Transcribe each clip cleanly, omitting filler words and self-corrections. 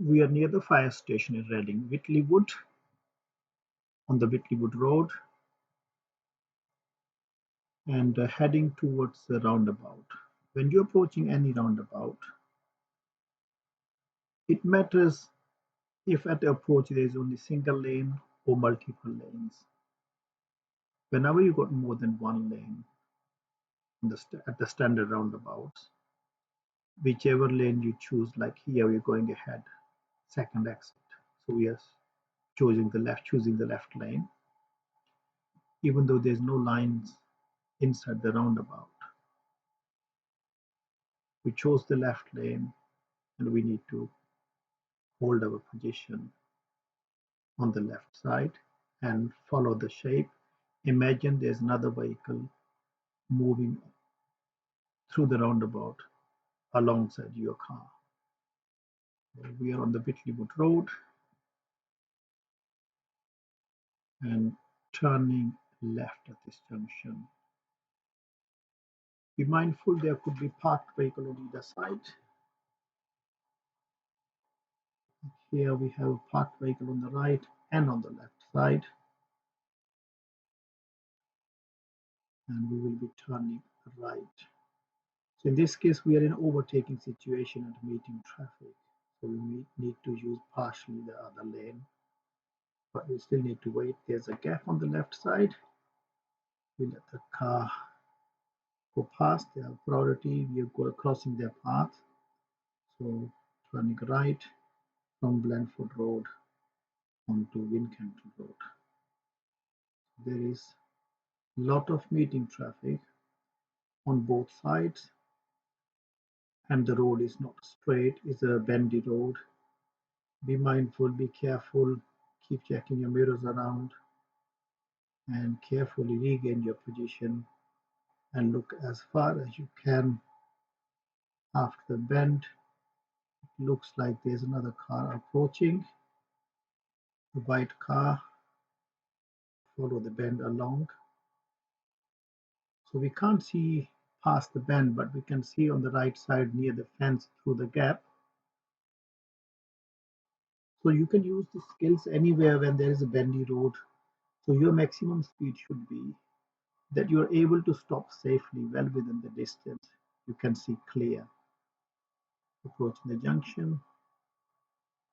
We are near the fire station in Reading, Whitley Wood, on the Whitley Wood Road, and heading towards the roundabout. When you're approaching any roundabout, it matters if at the approach there is only single lane or multiple lanes. Whenever you got more than one lane at the standard roundabouts, whichever lane you choose, like here we're going ahead, second exit. So we are choosing the left lane, even though there's no lines inside the roundabout. We chose the left lane and we need to hold our position on the left side and follow the shape. Imagine there's another vehicle moving through the roundabout alongside your car. We are on the Whitley Wood Road and turning left at this junction. Be mindful there could be parked vehicle on either side. Here we have a parked vehicle on the right and on the left side, and we will be turning right. So in this case, we are in overtaking situation and meeting traffic. So we need to use partially the other lane, but we still need to wait. There's a gap on the left side. We let the car go past. They have priority. We are crossing their path. So turning right from Blandford Road onto Wincanton Road. There is a lot of meeting traffic on both sides, and the road is not straight. It's a bendy road. Be mindful, be careful, keep checking your mirrors around and carefully regain your position and look as far as you can after the bend. It looks like there's another car approaching, a white car. Follow the bend along. So we can't see past the bend, but we can see on the right side near the fence through the gap. So you can use the skills anywhere when there is a bendy road. So your maximum speed should be that you are able to stop safely well within the distance. You can see clear. Approaching the junction,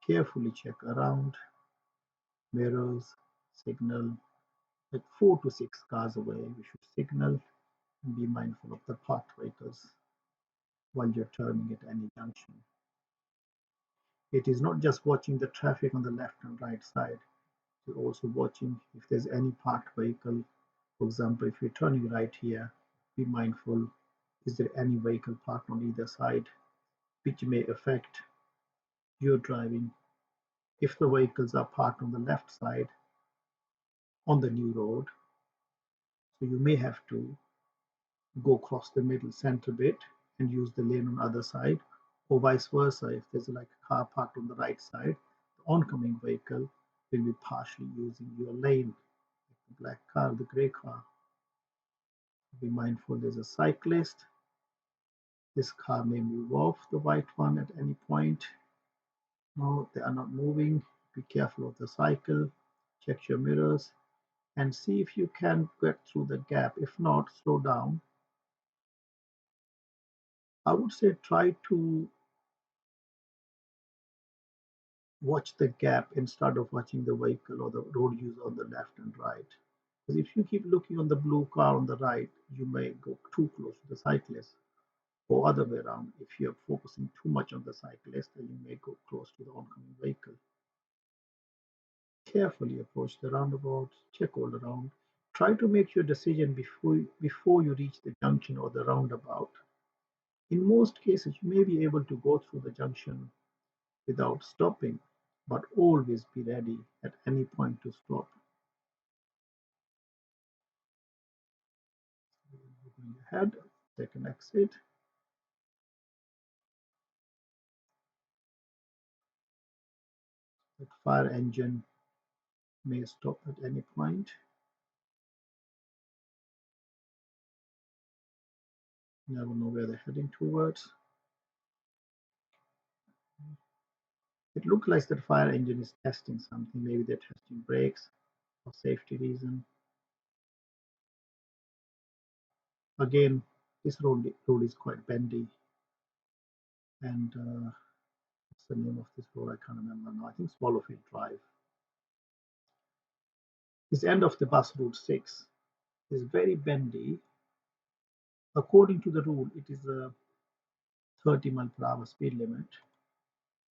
carefully check around, mirrors, signal. Like 4 to 6 cars away, we should signal and be mindful of the parked vehicles while you're turning at any junction. It is not just watching the traffic on the left and right side, you're also watching if there's any parked vehicle. For example, if you're turning right here, be mindful, is there any vehicle parked on either side, which may affect your driving. If the vehicles are parked on the left side on the new road, so you may have to go across the middle center bit and use the lane on the other side, or vice versa. If there's like a car parked on the right side, the oncoming vehicle will be partially using your lane. The black car, the gray car. Be mindful there's a cyclist. This car may move off the white one at any point. No, they are not moving. Be careful of the cycle. Check your mirrors and see if you can get through the gap. If not, slow down. I would say try to watch the gap instead of watching the vehicle or the road user on the left and right. Because if you keep looking on the blue car on the right, you may go too close to the cyclist, or other way around. If you're focusing too much on the cyclist, then you may go close to the oncoming vehicle. Carefully approach the roundabout, check all around. Try to make your decision before you reach the junction or the roundabout. In most cases, you may be able to go through the junction without stopping, but always be ready at any point to stop. Moving ahead, second exit. The fire engine may stop at any point. Never know where they're heading towards. It looks like the fire engine is testing something. Maybe they're testing brakes for safety reason. Again, this road is quite bendy, and what's the name of this road? I can't remember now. I think Swallowfield Drive. This end of the bus route 6 is very bendy. According to the rule, it is a 30 mile per hour speed limit,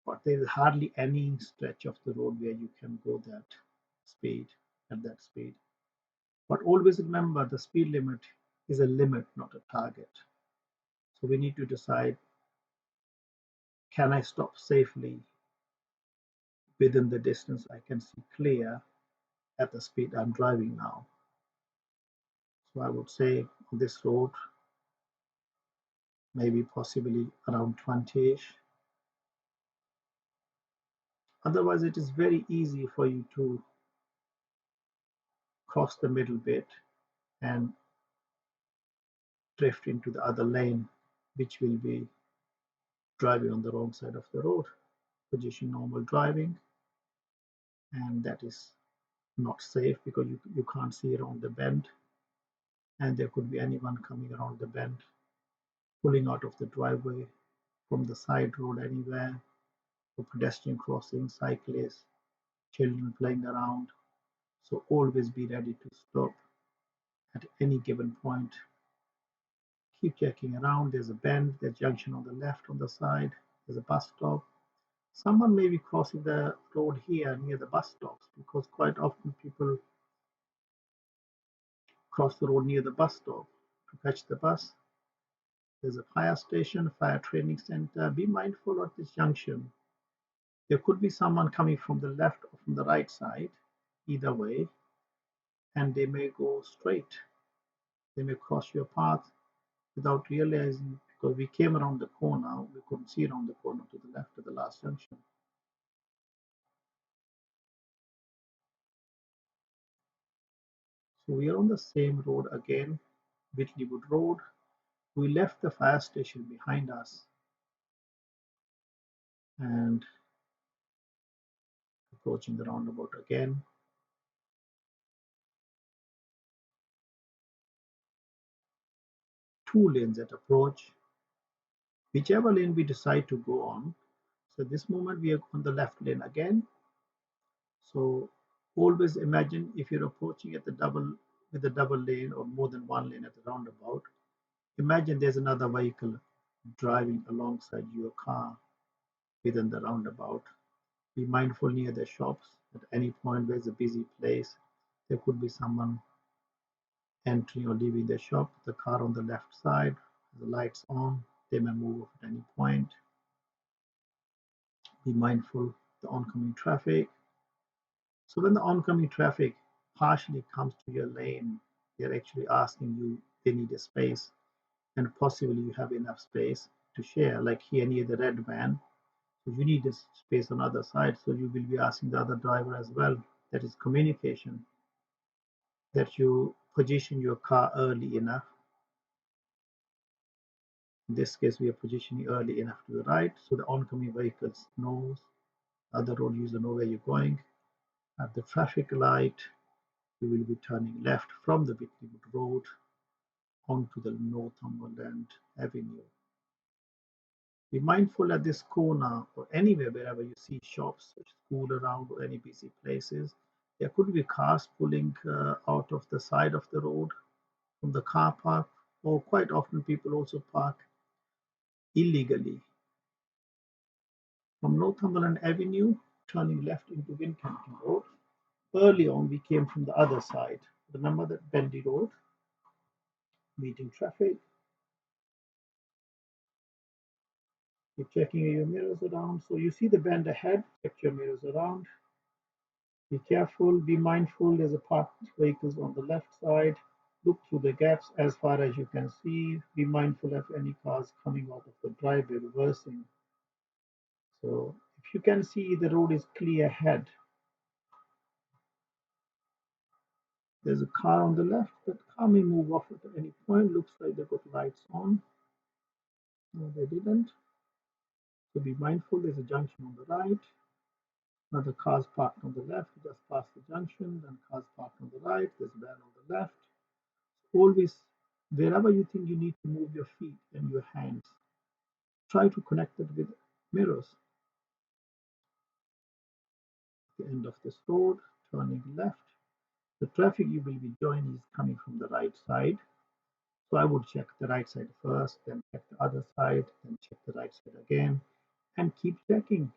but there is hardly any stretch of the road where you can go that speed at that speed. But always remember the speed limit is a limit, not a target. So we need to decide, can I stop safely within the distance I can see clear at the speed I'm driving now? So I would say on this road, maybe possibly around 20-ish. Otherwise, it is very easy for you to cross the middle bit and drift into the other lane, which will be driving on the wrong side of the road. Position normal driving, and that is not safe because you can't see around the bend, and there could be anyone coming around the bend, pulling out of the driveway from the side road anywhere, for pedestrian crossing, cyclists, children playing around. So always be ready to stop at any given point. Keep checking around. There's a bend, there's a junction on the left on the side, there's a bus stop. Someone may be crossing the road here near the bus stops because quite often people cross the road near the bus stop to catch the bus. There's a fire station, fire training center. Be mindful at this junction. There could be someone coming from the left or from the right side, either way, and they may go straight. They may cross your path without realizing because we came around the corner, we couldn't see around the corner to the left of the last junction. So we are on the same road again, Whitley Wood Road. We left the fire station behind us and approaching the roundabout again. Two lanes at approach, whichever lane we decide to go on. So this moment we are on the left lane again. So always imagine if you're approaching at the double with a double lane or more than one lane at the roundabout, imagine there's another vehicle driving alongside your car within the roundabout. Be mindful near the shops. At any point where there's a busy place, there could be someone entering or leaving the shop. The car on the left side, the lights on, they may move at any point. Be mindful of the oncoming traffic. So when the oncoming traffic partially comes to your lane, they're actually asking you, they need a space, and possibly you have enough space to share, like here near the red van. So you need a space on the other side, so you will be asking the other driver as well. That is communication, that you position your car early enough. In this case, we are positioning early enough to the right, so the oncoming vehicles knows, other road user know where you're going. At the traffic light, we will be turning left from the Whitneywood Road onto the Northumberland Avenue. Be mindful at this corner or anywhere wherever you see shops, school around or any busy places. There could be cars pulling out of the side of the road from the car park, or quite often people also park illegally. From Northumberland Avenue, turning left into Wincanton Road. Early on, we came from the other side. Remember that bendy road, meeting traffic. Keep checking your mirrors around. So you see the bend ahead, check your mirrors around. Be careful, be mindful. There's a parked vehicles on the left side. Look through the gaps as far as you can see. Be mindful of any cars coming out of the driveway reversing. So if you can see the road is clear ahead, there's a car on the left. That car may move off at any point. Looks like they've got lights on. No, they didn't. So be mindful. There's a junction on the right. Another car's parked on the left, you just pass the junction, then cars parked on the right, there's a van on the left. Always, wherever you think you need to move your feet and your hands, try to connect it with mirrors. At the end of this road, turning left. The traffic you will be joining is coming from the right side. So I would check the right side first, then check the other side, then check the right side again, and keep checking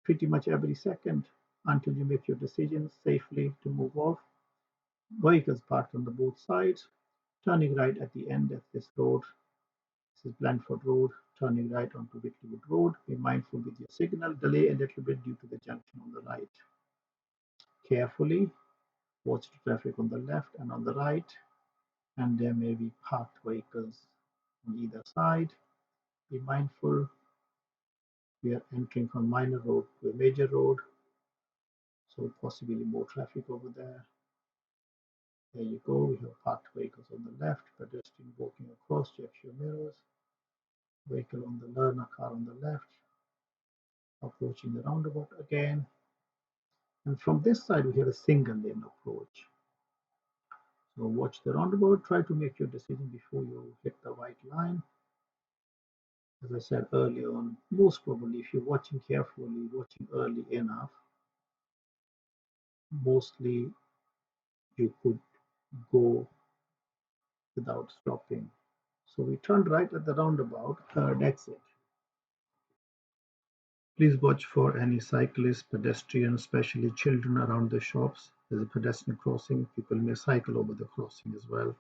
pretty much every second until you make your decision safely to move off. Vehicles parked on the both sides, turning right at the end of this road. This is Blandford Road, turning right onto Whitley Road. Be mindful with your signal, delay a little bit due to the junction on the right. Carefully watch the traffic on the left and on the right, and there may be parked vehicles on either side. Be mindful, we are entering from minor road to a major road, so possibly more traffic over there. There you go, we have parked vehicles on the left, pedestrian walking across, check your mirrors, vehicle on the learner car on the left, approaching the roundabout again. And from this side, we have a single lane approach. So watch the roundabout, try to make your decision before you hit the white line. As I said earlier on, most probably if you're watching carefully, watching early enough, mostly you could go without stopping. So we turned right at the roundabout, third exit. Please watch for any cyclists, pedestrians, especially children around the shops. There's a pedestrian crossing. People may cycle over the crossing as well.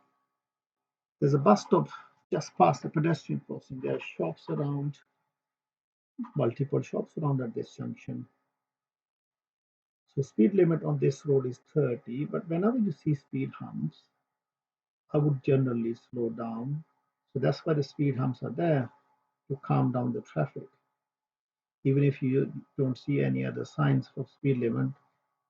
There's a bus stop just past the pedestrian crossing. There are shops around, multiple shops around at this junction. So speed limit on this road is 30, but whenever you see speed humps, I would generally slow down. So that's why the speed humps are there, to calm down the traffic. Even if you don't see any other signs for speed limit,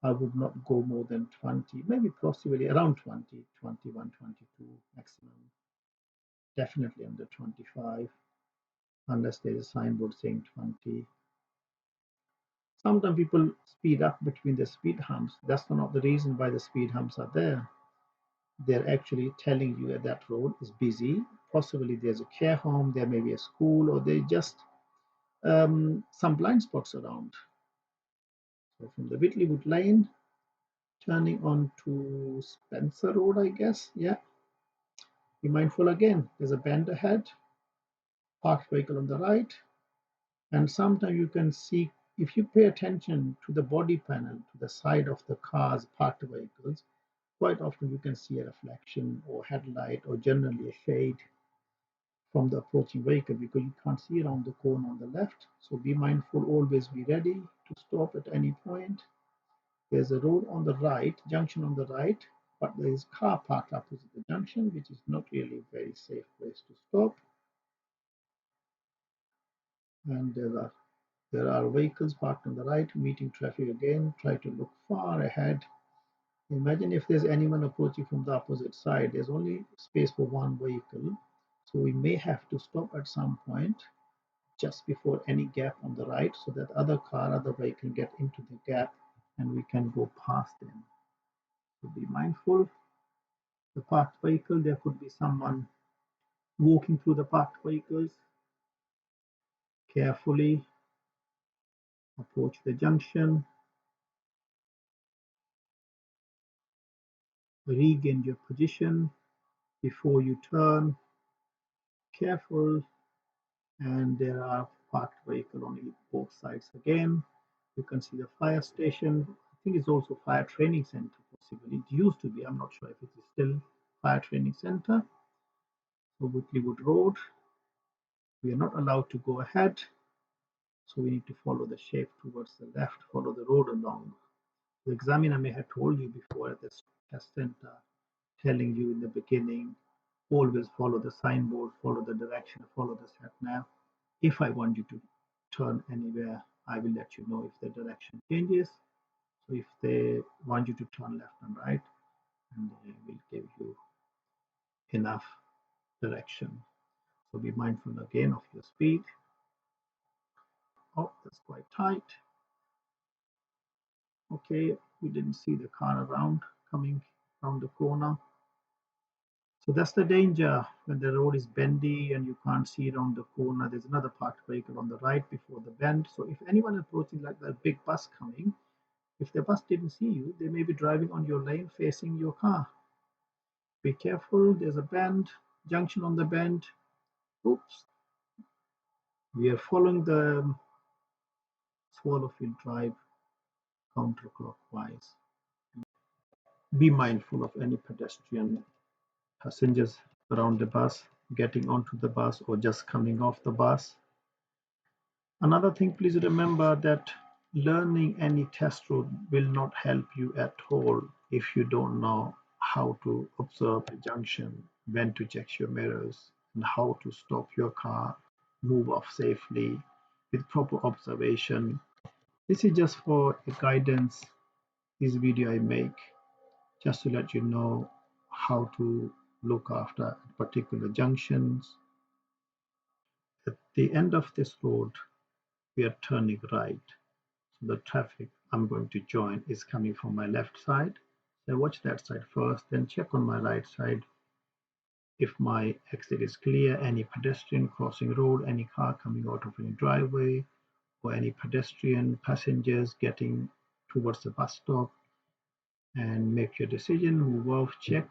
I would not go more than 20, maybe possibly around 20, 21, 22 maximum. Definitely under 25, unless there's a signboard saying 20. Sometimes people speed up between the speed humps. That's not the reason why the speed humps are there. They're actually telling you that that road is busy. Possibly there's a care home, there may be a school, or there's just some blind spots around. So from the Whitley Lane, turning on to Spencer Road, I guess. Yeah. Be mindful again. There's a bend ahead, parked vehicle on the right, and sometimes you can see, if you pay attention to the body panel to the side of the cars, parked vehicles, quite often you can see a reflection or headlight or generally a shade from the approaching vehicle because you can't see around the corner on the left. So be mindful, always be ready to stop at any point. There's a road on the right, junction on the right, but there is car parked opposite the junction, which is not really a very safe place to stop. And there are vehicles parked on the right, meeting traffic again. Try to look far ahead. Imagine if there's anyone approaching from the opposite side. There's only space for one vehicle, so we may have to stop at some point just before any gap on the right so that other car, other vehicle get into the gap and we can go past them. So be mindful. The parked vehicle, there could be someone walking through the parked vehicles. Carefully approach the junction. Regain your position before you turn. Careful, and there are parked vehicles on both sides again. You can see the fire station. I think it's also fire training center possibly. It used to be, I'm not sure if it is still fire training center. So Whitley Road, we are not allowed to go ahead. So we need to follow the shape towards the left, follow the road along. The examiner may have told you before at this test center, telling you in the beginning, always follow the signboard, follow the direction, follow the sat nav. If I want you to turn anywhere, I will let you know if the direction changes. So if they want you to turn left and right, and they will give you enough direction. So be mindful again of your speed. Oh, that's quite tight. Okay, we didn't see the car around coming around the corner. So that's the danger when the road is bendy and you can't see around the corner. There's another parked vehicle on the right before the bend. So if anyone approaching like that big bus coming, if the bus didn't see you, they may be driving on your lane facing your car. Be careful, there's a bend, junction on the bend. Oops, we are following the Swallowfield Drive counterclockwise. Be mindful of any pedestrian passengers around the bus, getting onto the bus or just coming off the bus. Another thing, please remember that learning any test route will not help you at all if you don't know how to observe a junction, when to check your mirrors, and how to stop your car, move off safely with proper observation. This is just for a guidance, this video I make, just to let you know how to look after particular junctions. At the end of this road, we are turning right. So the traffic I'm going to join is coming from my left side. So I watch that side first, then check on my right side if my exit is clear, any pedestrian crossing road, any car coming out of any driveway, or any pedestrian passengers getting towards the bus stop, and make your decision, move off, check.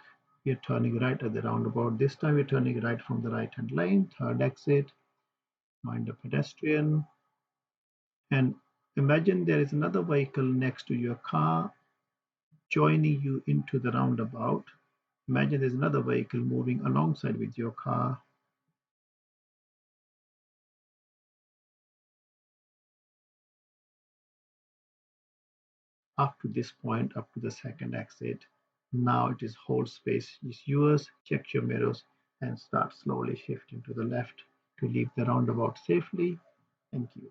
We're turning right at the roundabout. This time we're turning right from the right hand lane, third exit, mind the pedestrian, and imagine there is another vehicle next to your car joining you into the roundabout. Imagine there's another vehicle moving alongside with your car. Up to this point, up to the second exit. Now it is whole space is yours. Check your mirrors and start slowly shifting to the left to leave the roundabout safely. Thank you.